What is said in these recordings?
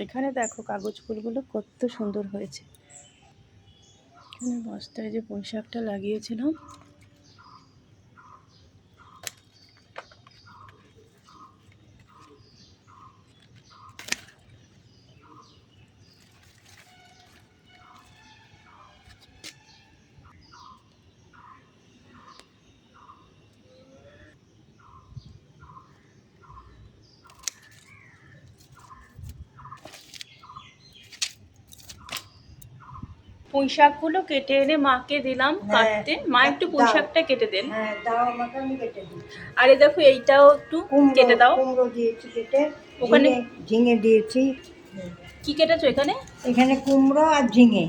এখানে দেখো কাগজ ফুলগুলো কত সুন্দর হয়েছে। এখানে বস্তায় যে পুঁই শাকটা লাগিয়েছিলাম, পুঁই শাকগুলো কেটে এনে মাকে দিলাম কাটতে। মা একটু পুঁই শাকটা কেটে দেন। হ্যাঁ দাও, আমাকে আমি কেটে দিচ্ছি। আরে দেখো এইটাও একটু কেটে দাও। কুমড়ো দিয়েছি কেটে, ওখানে ঝিঙে দিয়েছি। কি কেটেছো এখানে? এখানে কুমড়ো আর ঝিঙে।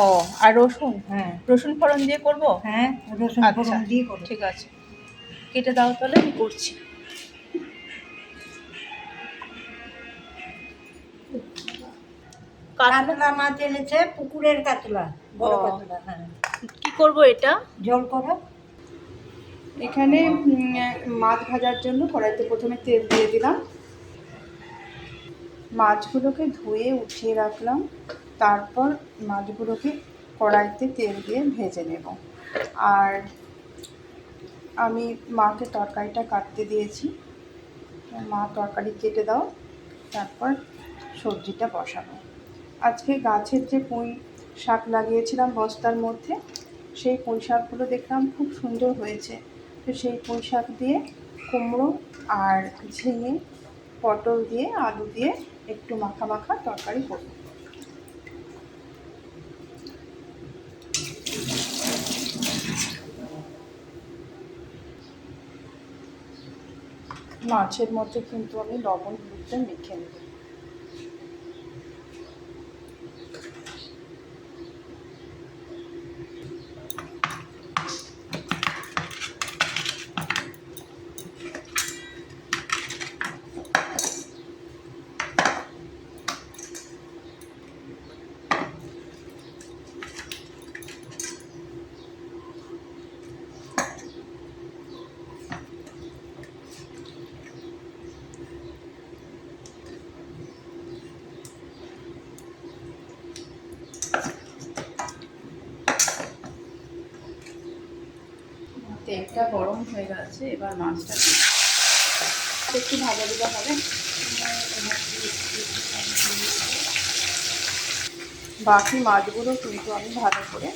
ও, আর রসুন? হ্যাঁ রসুন ফোড়ন দিয়ে করবো? হ্যাঁ, রসুন আচ্ছা ফোড়ন দিয়ে করো। ঠিক আছে, কেটে দাও তাহলে, আমি করছি। কাতলা মাছ এনেছে, পুকুরের কাতলা, বড় ও। কাতলা। হ্যাঁ, কি করব এটা? জল করো। এখানে মাছ ভাজার জন্য কড়াইতে প্রথমে তেল দিয়ে দিলাম। মাছগুলোকে ধুয়ে উঠিয়ে রাখলাম, তারপর মাছগুলোকে কড়াইতে তেল দিয়ে ভেজে নেব। আর আমি মাকে তরকারিটা কাটতে দিয়েছি, মা তরকারি কেটে দাও, তারপর সবজিটা বসাবো। আজকে গাছের যে পুঁই শাক লাগিয়েছিলাম বস্তার মধ্যে, সেই পুঁই শাকগুলো দেখলাম খুব সুন্দর হয়েছে। তো সেই পুঁই শাক দিয়ে কুমড়ো আর ঝিঙে, পটল দিয়ে, আলু দিয়ে একটু মাখা মাখা তরকারি করব। মাছের মধ্যে কিন্তু আমি লবণ হলুদটা মেখে নেব। তেলটা গরম হয়ে গেছে, এবার মাছটা একটু ভাজা দিতে হবে। বাকি মাছগুলো কিন্তু আমি ভালো করে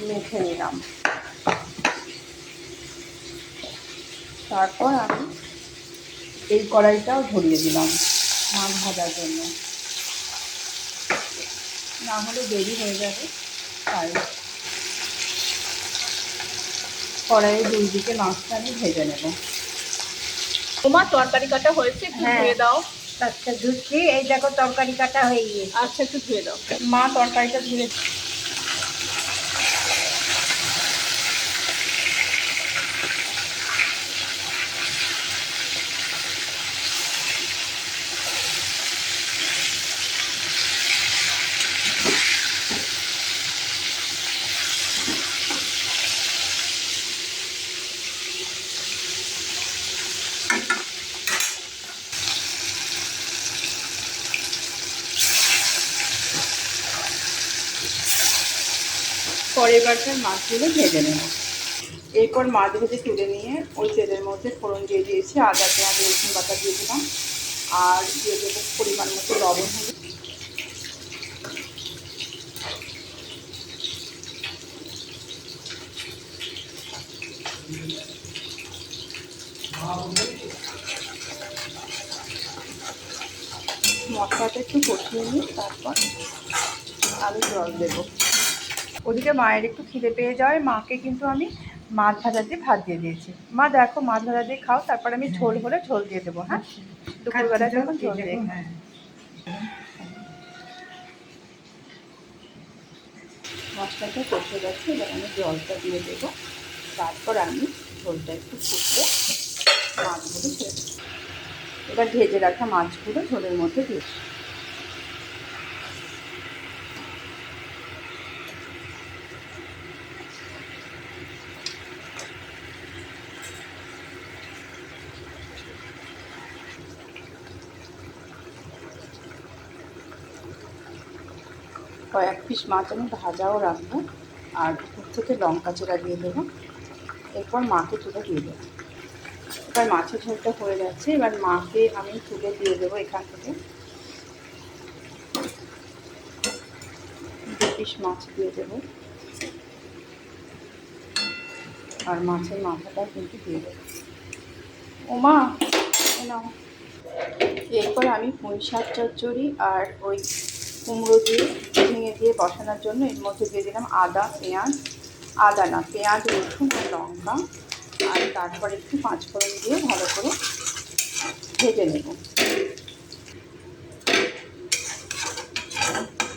মেখে নিলাম। তারপর আমি এই কড়াইটাও ধরিয়ে দিলাম মাছ ভাজার জন্য, না হলে দেরি হয়ে যাবে। তাই কড়াইয়ে দুই দিকে মাছটা আমি ভেজে নেব। তোমার তরকারি কাটা হয়েছে, একটু ধুয়ে দাও। আচ্ছা ধুচ্ছি, এই দেখো তরকারি কাটা হয়ে গিয়েছে। আচ্ছা, একটু ধুয়ে দাও। মা তরকারিটা ধুয়ে পরের বারটার মাছগুলো ভেজে নেব। এরপর মাছ ভেজে তুলে নিয়ে ওই তেলের মধ্যে ফোড়ন দিয়ে দিয়েছি, আদা পেঁয়াজ রসুন বাটা দিয়ে দিলাম, আর দিয়ে দেবো পরিমাণ মতো লবণ। মশলাটা একটু কষিয়ে নিই, তারপর আমি জল দেবো। ওদিকে মায়ের একটু খিদে পেয়ে যাওয়ায় মাকে কিন্তু আমি মাছ ভাজা দিয়ে ভাত দিয়ে দিয়েছি। মা দেখো, মাছ ভাজা দিয়ে খাও, তারপর আমি ঝোল হলে ঝোল দিয়ে দেবো। হ্যাঁ, দুপুরবেলা যখন ঝোল দিয়ে মশলাটা কষে গেছে, এবার আমি জলটা দিয়ে দেবো। তারপর আমি ঝোলটা একটু ফুটলে মাছগুলো ছেড়ে দেবো। এবার ভেজে রাখা মাছগুলো ঝোলের মধ্যে দিয়ে কয়েক পিস মাছ আমি ভাজাও রাখবো, আর উপর থেকে লঙ্কা চেরা দিয়ে দেবো। এরপর মাকে তুলে দিয়ে দেবো। এবার মাছের ঝোলটা হয়ে যাচ্ছে, এবার মাকে আমি তুলে দিয়ে দেবো এখান থেকে। 2 পিস মাছ দিয়ে দেবো, আর মাছের মাথাটা কিন্তু দিয়ে দেবো। ওমা নাও। এরপর আমি পুঁই শাক চচ্চড়ি আর ওই কুমড়ো দিয়ে ঝিঙে দিয়ে বসানোর জন্য এর মধ্যে দিয়ে দিলাম পেঁয়াজ রসুন আর লঙ্কা, আর তারপর একটু পাঁচফোড়ন দিয়ে ভালো করে ভেজে নেব।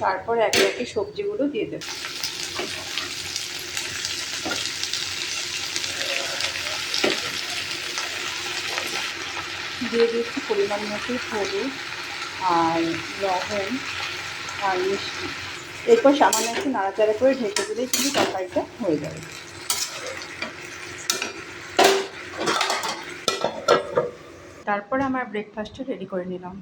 তারপর একে একে সবজিগুলো দিয়ে দেব। দিয়ে দিচ্ছি পরিমাণ মতো হলুদ আর লবণ আর মিষ্টি। এরপর সামান্য একটু নাড়াচাড়া করে ঢেকে দিলেই কিন্তু তরকারিটা হয়ে যাবে। তারপর আমার ব্রেকফাস্টটা রেডি করে নিলাম।